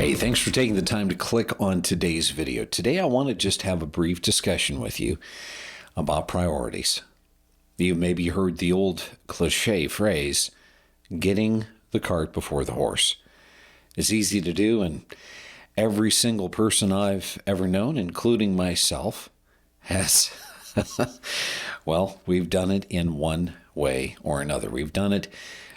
Hey, thanks for taking the time to click on today's video. Today I want to just have a brief discussion with you about priorities. You maybe heard the old cliche phrase, getting the cart before the horse. It's easy to do, and every single person I've ever known, including myself, has, well, we've done it in one way or another. We've done it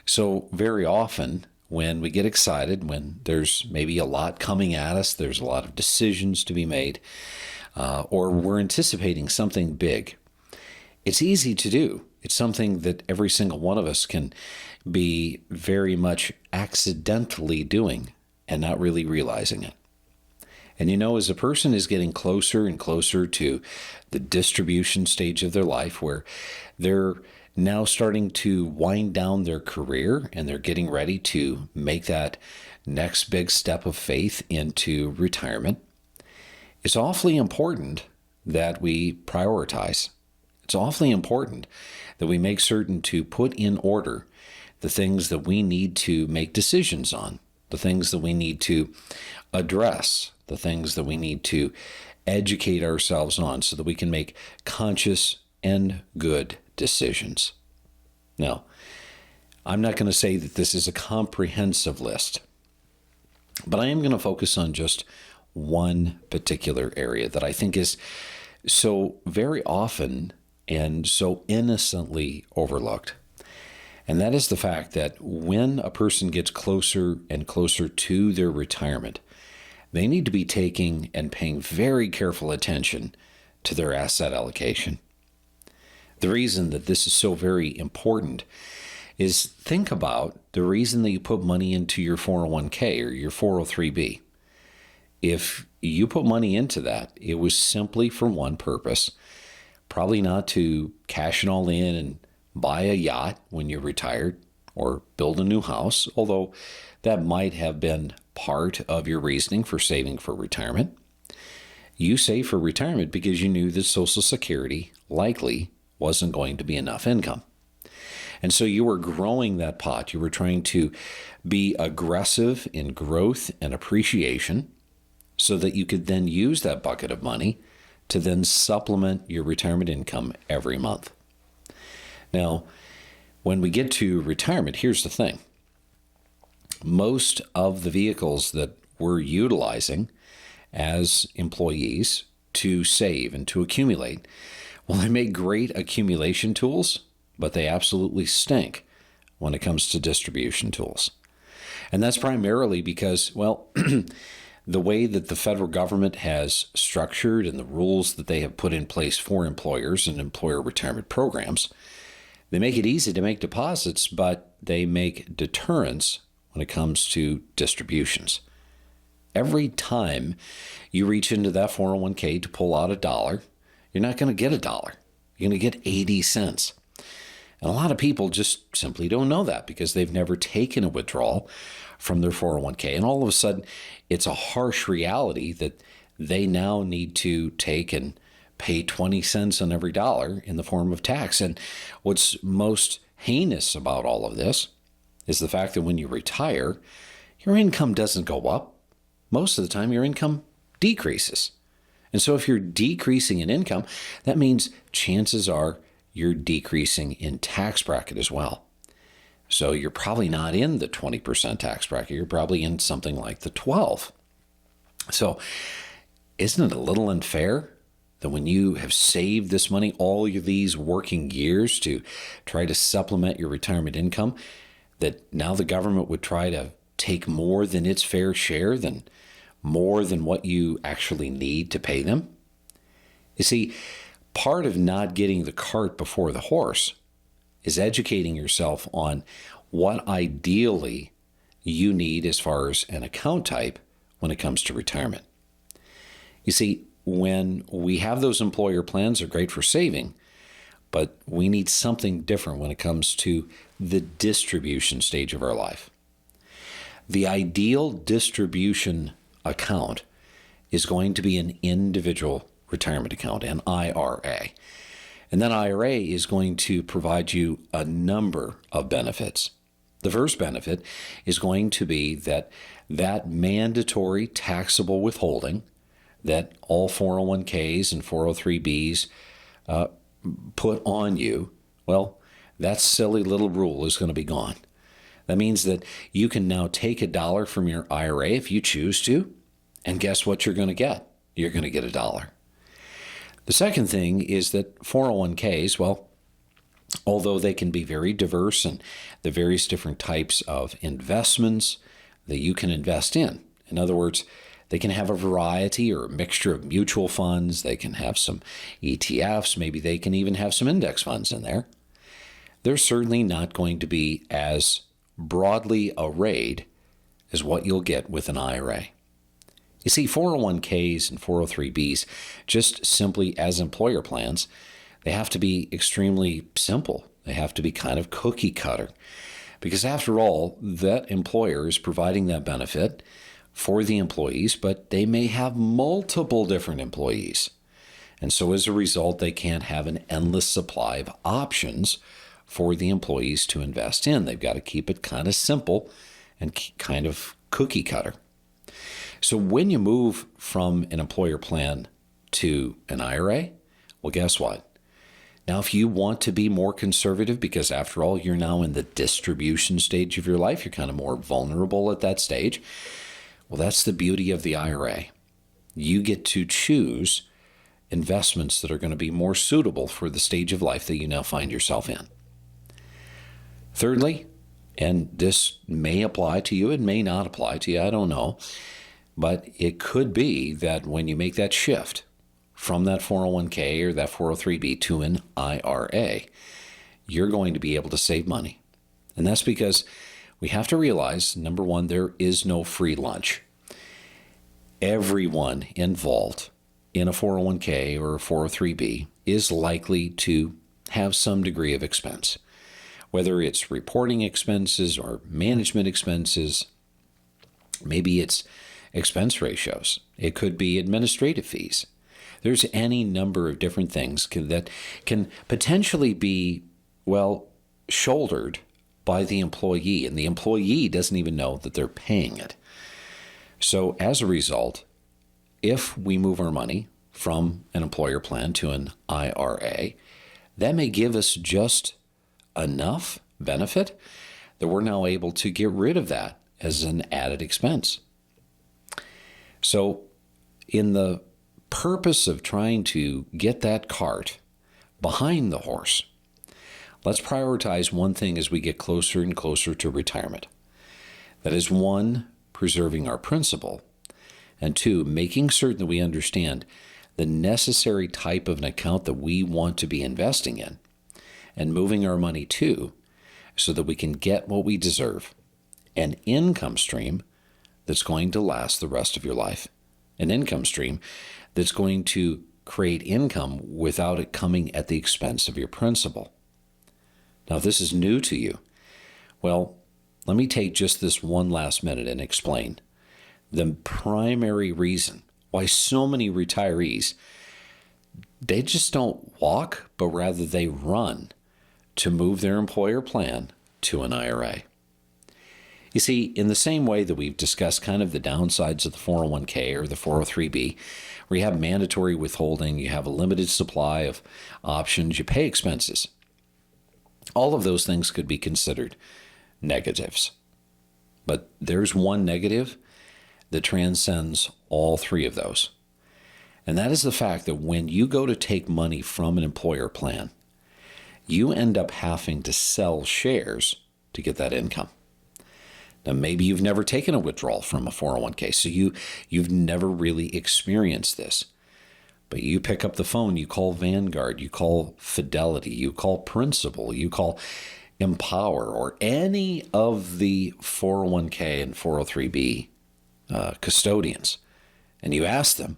so very often when we get excited, when there's maybe a lot coming at us, there's a lot of decisions to be made, or we're anticipating something big. It's easy to do. It's something that every single one of us can be very much accidentally doing and not really realizing it. And you know, as a person is getting closer and closer to the distribution stage of their life where they're now starting to wind down their career and they're getting ready to make that next big step of faith into retirement, it's awfully important that we prioritize. It's awfully important that we make certain to put in order the things that we need to make decisions on, the things that we need to address, the things that we need to educate ourselves on so that we can make conscious and good decisions. Now, I'm not going to say that this is a comprehensive list, but I am going to focus on just one particular area that I think is so very often and so innocently overlooked. And that is the fact that when a person gets closer and closer to their retirement, they need to be taking and paying very careful attention to their asset allocation. The reason that this is so very important is think about the reason that you put money into your 401k or your 403b. If you put money into that, it was simply for one purpose, probably not to cash it all in and buy a yacht when you're retired or build a new house, although that might have been part of your reasoning for saving for retirement. You save for retirement because you knew that Social Security likely wasn't going to be enough income. And so you were growing that pot. You were trying to be aggressive in growth and appreciation so that you could then use that bucket of money to then supplement your retirement income every month. Now, when we get to retirement, here's the thing. Most of the vehicles that we're utilizing as employees to save and to accumulate, well, they make great accumulation tools, but they absolutely stink when it comes to distribution tools. And that's primarily because, well, the way that the federal government has structured and the rules that they have put in place for employers and employer retirement programs, they make it easy to make deposits, but they make deterrents when it comes to distributions. Every time you reach into that 401k to pull out $1, you're not going to get $1. You're going to get 80 cents. And a lot of people just simply don't know that because they've never taken a withdrawal from their 401k. And all of a sudden, it's a harsh reality that they now need to take and pay 20 cents on every dollar in the form of tax. And what's most heinous about all of this is the fact that when you retire, your income doesn't go up. Most of the time, your income decreases. And so if you're decreasing in income, that means chances are you're decreasing in tax bracket as well. So you're probably not in the 20% tax bracket. You're probably in something like the 12. So isn't it a little unfair that when you have saved this money all of these working years to try to supplement your retirement income, that now the government would try to take more than its fair share, more than what you actually need to pay them? You see, part of not getting the cart before the horse is educating yourself on what ideally you need as far as an account type when it comes to retirement. You see, when we have those employer plans, they're great for saving, but we need something different when it comes to the distribution stage of our life. The ideal distribution account is going to be an individual retirement account, an IRA. And that IRA is going to provide you a number of benefits. The first benefit is going to be that mandatory taxable withholding that all 401ks and 403bs put on you. Well, that silly little rule is going to be gone. That means that you can now take $1 from your IRA if you choose to, and guess what you're going to get? You're going to get $1. The second thing is that 401ks, well, although they can be very diverse and the various different types of investments that you can invest in other words, they can have a variety or a mixture of mutual funds. They can have some ETFs. Maybe they can even have some index funds in there. They're certainly not going to be as broadly arrayed as what you'll get with an IRA. You see, 401ks and 403bs, just simply as employer plans, they have to be extremely simple. They have to be kind of cookie cutter. Because after all, that employer is providing that benefit for the employees, but they may have multiple different employees. And so as a result, they can't have an endless supply of options for the employees to invest in. They've got to keep it kind of simple and kind of cookie cutter. So when you move from an employer plan to an IRA, well, guess what? Now, if you want to be more conservative, because after all, you're now in the distribution stage of your life, you're kind of more vulnerable at that stage. Well, that's the beauty of the IRA. You get to choose investments that are going to be more suitable for the stage of life that you now find yourself in. Thirdly, and this may apply to you, it may not apply to you, I don't know, but it could be that when you make that shift from that 401k or that 403b to an IRA, you're going to be able to save money. And that's because we have to realize, number one, there is no free lunch. Everyone involved in a 401k or a 403b is likely to have some degree of expense, whether it's reporting expenses or management expenses. Maybe it's expense ratios. It could be administrative fees. There's any number of different things that can potentially be, well, shouldered by the employee, and the employee doesn't even know that they're paying it. So as a result, if we move our money from an employer plan to an IRA, that may give us just enough benefit that we're now able to get rid of that as an added expense. So in the purpose of trying to get that cart behind the horse, let's prioritize one thing as we get closer and closer to retirement. That is, one, preserving our principal, and two, making certain that we understand the necessary type of an account that we want to be investing in and moving our money to so that we can get what we deserve, an income stream that's going to last the rest of your life, an income stream that's going to create income without it coming at the expense of your principal. Now, if this is new to you, well, let me take just this one last minute and explain the primary reason why so many retirees, they just don't walk, but rather they run to move their employer plan to an IRA. You see, in the same way that we've discussed kind of the downsides of the 401k or the 403b, where you have mandatory withholding, you have a limited supply of options, you pay expenses. All of those things could be considered negatives. But there's one negative that transcends all three of those. And that is the fact that when you go to take money from an employer plan, you end up having to sell shares to get that income. Now, maybe you've never taken a withdrawal from a 401k, so you've never really experienced this. But you pick up the phone, you call Vanguard, you call Fidelity, you call Principal, you call Empower, or any of the 401k and 403b custodians, and you ask them,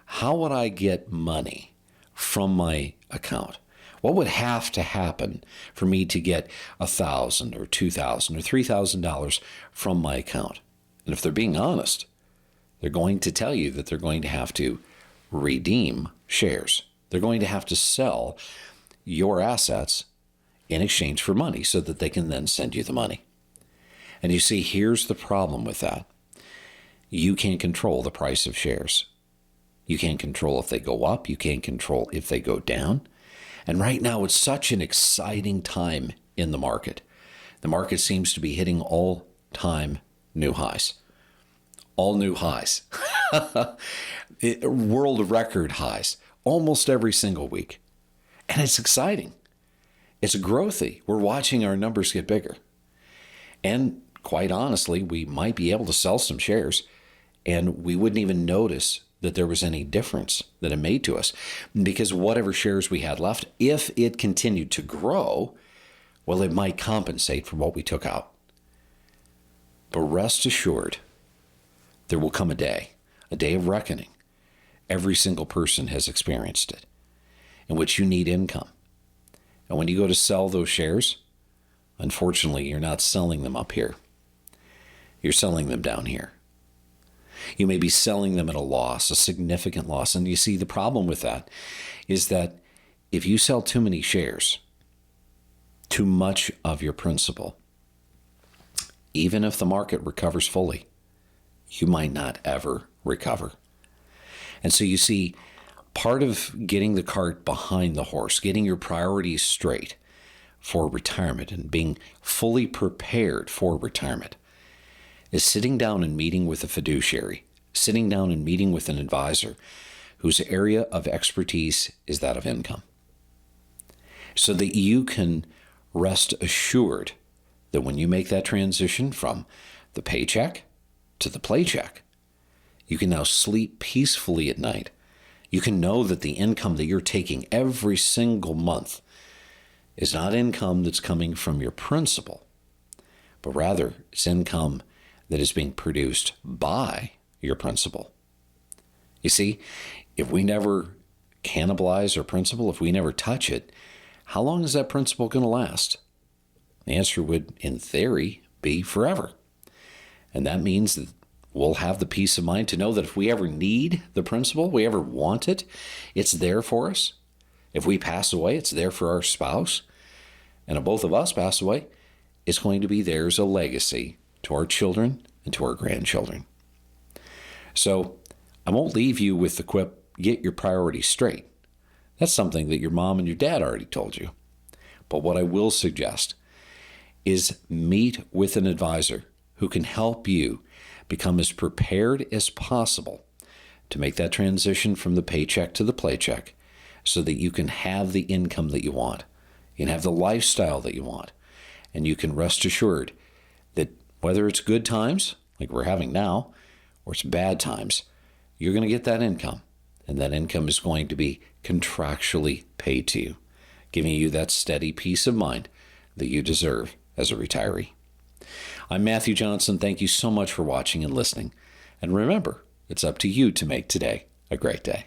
how would I get money from my account? What would have to happen for me to get $1,000 or $2,000 or $3,000 from my account? And if they're being honest, they're going to tell you that they're going to have to redeem shares. They're going to have to sell your assets in exchange for money so that they can then send you the money. And you see, here's the problem with that. You can't control the price of shares. You can't control if they go up. You can't control if they go down. And right now, it's such an exciting time in the market. The market seems to be hitting all-time new highs. All new highs. World record highs almost every single week. And it's exciting. It's growthy. We're watching our numbers get bigger. And quite honestly, we might be able to sell some shares and we wouldn't even notice that there was any difference that it made to us, because whatever shares we had left, if it continued to grow, well, it might compensate for what we took out. But rest assured, there will come a day of reckoning. Every single person has experienced it, in which you need income. And when you go to sell those shares, unfortunately, you're not selling them up here. You're selling them down here. You may be selling them at a loss, a significant loss. And you see, the problem with that is that if you sell too many shares, too much of your principal, even if the market recovers fully, you might not ever recover. And so you see, part of getting the cart behind the horse, getting your priorities straight for retirement and being fully prepared for retirement, is sitting down and meeting with a fiduciary, sitting down and meeting with an advisor whose area of expertise is that of income, so that you can rest assured that when you make that transition from the paycheck to the playcheck, you can now sleep peacefully at night. You can know that the income that you're taking every single month is not income that's coming from your principal, but rather it's income that is being produced by your principal. You see, if we never cannibalize our principal, if we never touch it, how long is that principal going to last? The answer would, in theory, be forever. And that means that we'll have the peace of mind to know that if we ever need the principal, we ever want it, it's there for us. If we pass away, it's there for our spouse. And if both of us pass away, it's going to be there as a legacy to our children and to our grandchildren. So I won't leave you with the quip, get your priorities straight. That's something that your mom and your dad already told you. But what I will suggest is meet with an advisor who can help you become as prepared as possible to make that transition from the paycheck to the playcheck, so that you can have the income that you want. You can have the lifestyle that you want. And you can rest assured that whether it's good times, like we're having now, or it's bad times, you're going to get that income. And that income is going to be contractually paid to you, giving you that steady peace of mind that you deserve as a retiree. I'm Matthew Johnson. Thank you so much for watching and listening. And remember, it's up to you to make today a great day.